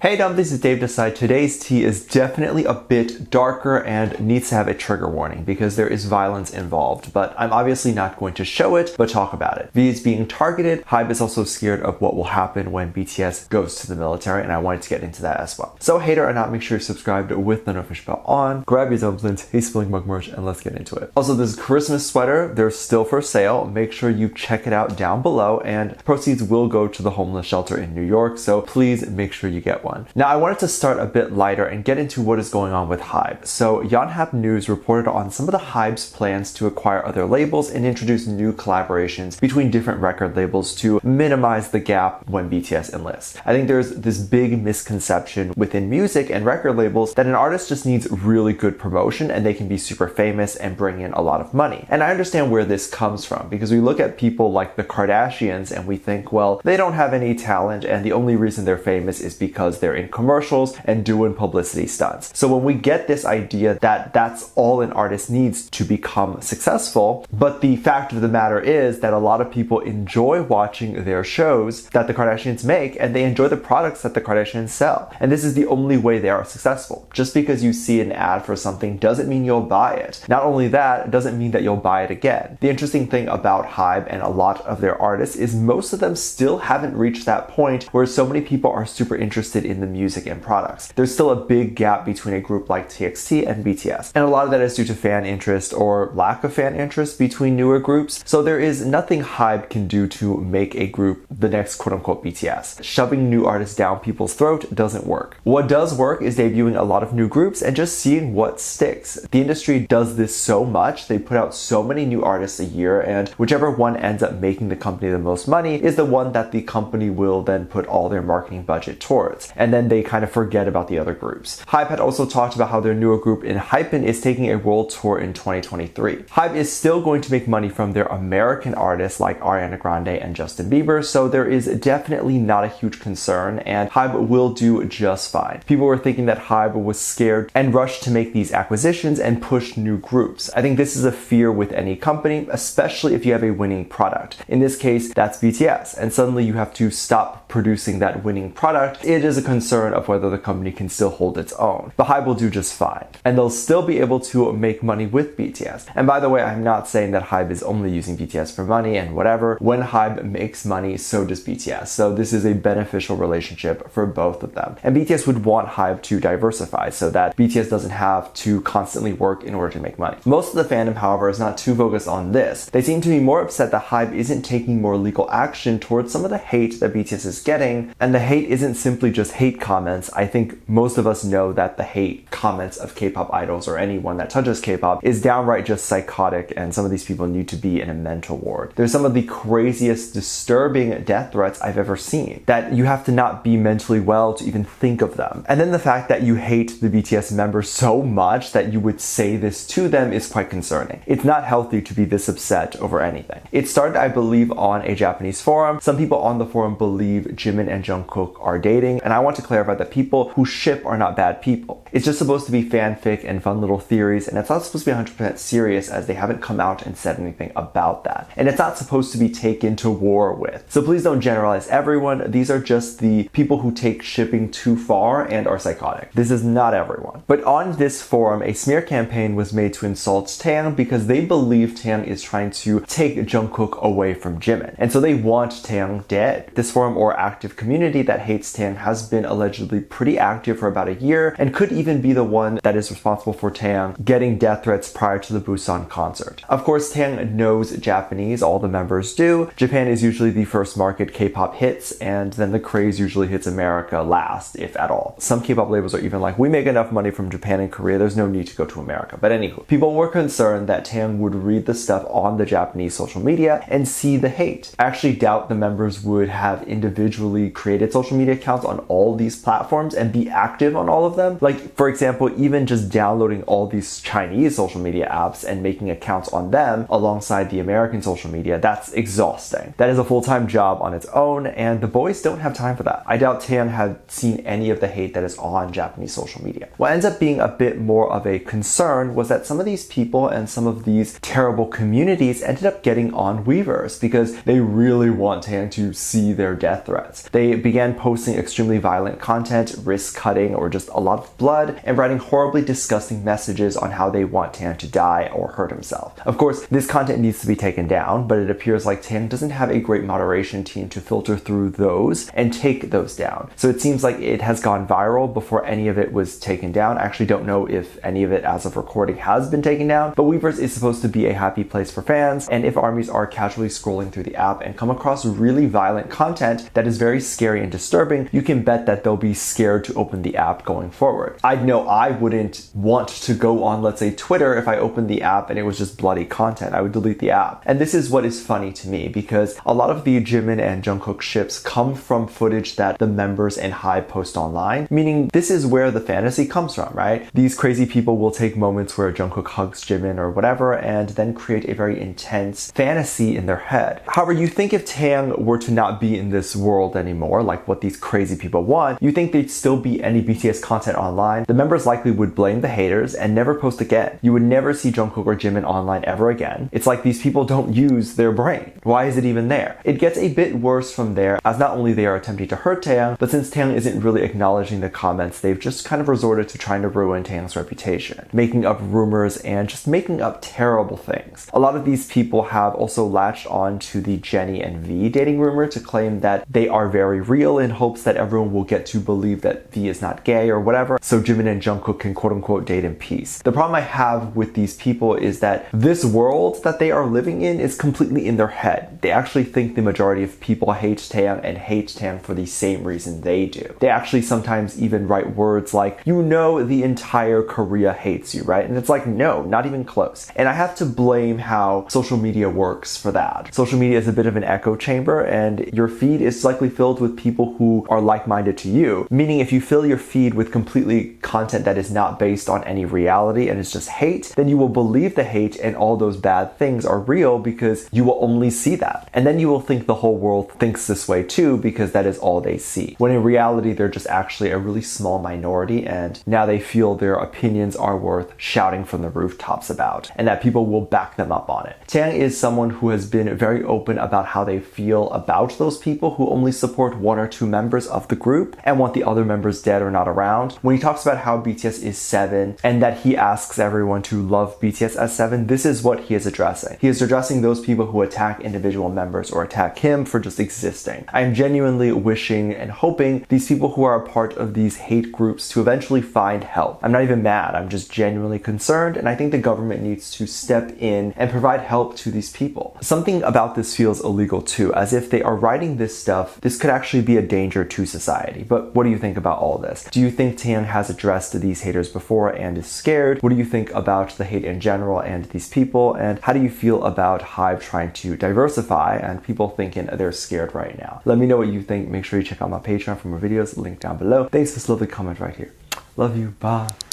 Hey Dom, this is Dave Decide. Today's tea is definitely a bit darker and needs to have a trigger warning because there is violence involved, but I'm obviously not going to show it, but talk about it. V is being targeted. HYBE is also scared of what will happen when BTS goes to the military, and I wanted to get into that as well. So hater or not, make sure you're subscribed with the notification bell on, grab your dumplings, hey spilling mug merch, and let's get into it. Also, this Christmas sweater, they're still for sale. Make sure you check it out down below, and proceeds will go to the homeless shelter in New York, so please make sure you get one. Now, I wanted to start a bit lighter and get into what is going on with HYBE. So, Yonhap News reported on some of the HYBE's plans to acquire other labels and introduce new collaborations between different record labels to minimize the gap when BTS enlists. I think there's this big misconception within music and record labels that an artist just needs really good promotion and they can be super famous and bring in a lot of money. And I understand where this comes from because we look at people like the Kardashians and we think, well, they don't have any talent and the only reason they're famous is because they're in commercials and doing publicity stunts. So when we get this idea that that's all an artist needs to become successful, but the fact of the matter is that a lot of people enjoy watching their shows that the Kardashians make and they enjoy the products that the Kardashians sell. And this is the only way they are successful. Just because you see an ad for something doesn't mean you'll buy it. Not only that, it doesn't mean that you'll buy it again. The interesting thing about HYBE and a lot of their artists is most of them still haven't reached that point where so many people are super interested in the music and products. There's still a big gap between a group like TXT and BTS. And a lot of that is due to fan interest or lack of fan interest between newer groups. So there is nothing HYBE can do to make a group the next quote-unquote BTS. Shoving new artists down people's throat doesn't work. What does work is debuting a lot of new groups and just seeing what sticks. The industry does this so much. They put out so many new artists a year, and whichever one ends up making the company the most money is the one that the company will then put all their marketing budget towards. And then they kind of forget about the other groups. HYBE had also talked about how their newer group in HYBE is taking a world tour in 2023. HYBE is still going to make money from their American artists like Ariana Grande and Justin Bieber, so there is definitely not a huge concern, and HYBE will do just fine. People were thinking that HYBE was scared and rushed to make these acquisitions and push new groups. I think this is a fear with any company, especially if you have a winning product. In this case, that's BTS, and suddenly you have to stop producing that winning product. It is a concern of whether the company can still hold its own. But HYBE will do just fine. And they'll still be able to make money with BTS. And by the way, I'm not saying that HYBE is only using BTS for money and whatever. When HYBE makes money, so does BTS. So this is a beneficial relationship for both of them. And BTS would want HYBE to diversify so that BTS doesn't have to constantly work in order to make money. Most of the fandom, however, is not too focused on this. They seem to be more upset that HYBE isn't taking more legal action towards some of the hate that BTS is getting. And the hate isn't simply just hate comments. I think most of us know that the hate comments of K-pop idols or anyone that touches K-pop is downright just psychotic, and some of these people need to be in a mental ward. There's some of the craziest, disturbing death threats I've ever seen that you have to not be mentally well to even think of them. And then the fact that you hate the BTS members so much that you would say this to them is quite concerning. It's not healthy to be this upset over anything. It started, I believe, on a Japanese forum. Some people on the forum believe Jimin and Jung Kook are dating, and I want to clarify that people who ship are not bad people. It's just supposed to be fanfic and fun little theories, and it's not supposed to be 100% serious as they haven't come out and said anything about that. And it's not supposed to be taken to war with. So please don't generalize everyone. These are just the people who take shipping too far and are psychotic. This is not everyone. But on this forum, a smear campaign was made to insult Taehyung because they believe Taehyung is trying to take Jungkook away from Jimin. And so they want Taehyung dead. This forum or active community that hates Taehyung has been allegedly pretty active for about a year and could even be the one that is responsible for Taehyung getting death threats prior to the Busan concert. Of course, Taehyung knows Japanese, all the members do. Japan is usually the first market K-pop hits, and then the craze usually hits America last, if at all. Some K-pop labels are even like, we make enough money from Japan and Korea, there's no need to go to America. But anywho, people were concerned that Taehyung would read the stuff on the Japanese social media and see the hate. I actually doubt the members would have individually created social media accounts on all these platforms and be active on all of them. Like, for example, even just downloading all these Chinese social media apps and making accounts on them alongside the American social media, that's exhausting. That is a full-time job on its own, and the boys don't have time for that. I doubt Taehyung had seen any of the hate that is on Japanese social media. What ends up being a bit more of a concern was that some of these people and some of these terrible communities ended up getting on Weverse because they really want Taehyung to see their death threats. They began posting extremely violent content, wrist cutting, or just a lot of blood, and writing horribly disgusting messages on how they want Taehyung to die or hurt himself. Of course, this content needs to be taken down, but it appears like Taehyung doesn't have a great moderation team to filter through those and take those down. So it seems like it has gone viral before any of it was taken down. I actually don't know if any of it as of recording has been taken down, but Weverse is supposed to be a happy place for fans, and if armies are casually scrolling through the app and come across really violent content that is very scary and disturbing, you can bet that they'll be scared to open the app going forward. I know I wouldn't want to go on, let's say, Twitter if I opened the app and it was just bloody content. I would delete the app. And this is what is funny to me, because a lot of the Jimin and Jung Kook ships come from footage that the members and HYBE post online, meaning this is where the fantasy comes from, right? These crazy people will take moments where Jung Kook hugs Jimin or whatever and then create a very intense fantasy in their head. However, you think if Taehyung were to not be in this world anymore, like what these crazy people want, you think there'd still be any BTS content online? The members likely would blame the haters and never post again. You would never see Jungkook or Jimin online ever again. It's like these people don't use their brain. Why is it even there? It gets a bit worse from there, as not only they are attempting to hurt Taehyung, but since Taehyung isn't really acknowledging the comments, they've just kind of resorted to trying to ruin Taehyung's reputation, making up rumors and just making up terrible things. A lot of these people have also latched on to the Jennie and V dating rumor to claim that they are very real in hopes that everyone will get to believe that V is not gay or whatever, so Jimin and Jungkook can quote-unquote date in peace. The problem I have with these people is that this world that they are living in is completely in their head. They actually think the majority of people hate Taehyung and hate Taehyung for the same reason they do. They actually sometimes even write words like, you know, the entire Korea hates you, right? And it's like, no, not even close. And I have to blame how social media works for that. Social media is a bit of an echo chamber, and your feed is likely filled with people who are like-minded to you, meaning if you fill your feed with completely content that is not based on any reality and is just hate, then you will believe the hate and all those bad things are real because you will only see that. And then you will think the whole world thinks this way too because that is all they see. When in reality, they're just actually a really small minority, and now they feel their opinions are worth shouting from the rooftops about, and that people will back them up on it. Taehyung is someone who has been very open about how they feel about those people who only support one or two members of the group and want the other members dead or not around. When he talks about how BTS is 7 and that he asks everyone to love BTS as 7, this is what he is addressing. He is addressing those people who attack individual members or attack him for just existing. I am genuinely wishing and hoping these people who are a part of these hate groups to eventually find help. I'm not even mad, I'm just genuinely concerned, and I think the government needs to step in and provide help to these people. Something about this feels illegal too, as if they are writing this stuff, this could actually be a danger to society. But what do you think about all this? Do you think Taehyung has addressed these haters before and is scared? What do you think about the hate in general and these people? And how do you feel about HYBE trying to diversify and people thinking they're scared right now? Let me know what you think. Make sure you check out my Patreon for more videos, link down below. Thanks for this lovely comment right here. Love you, bye.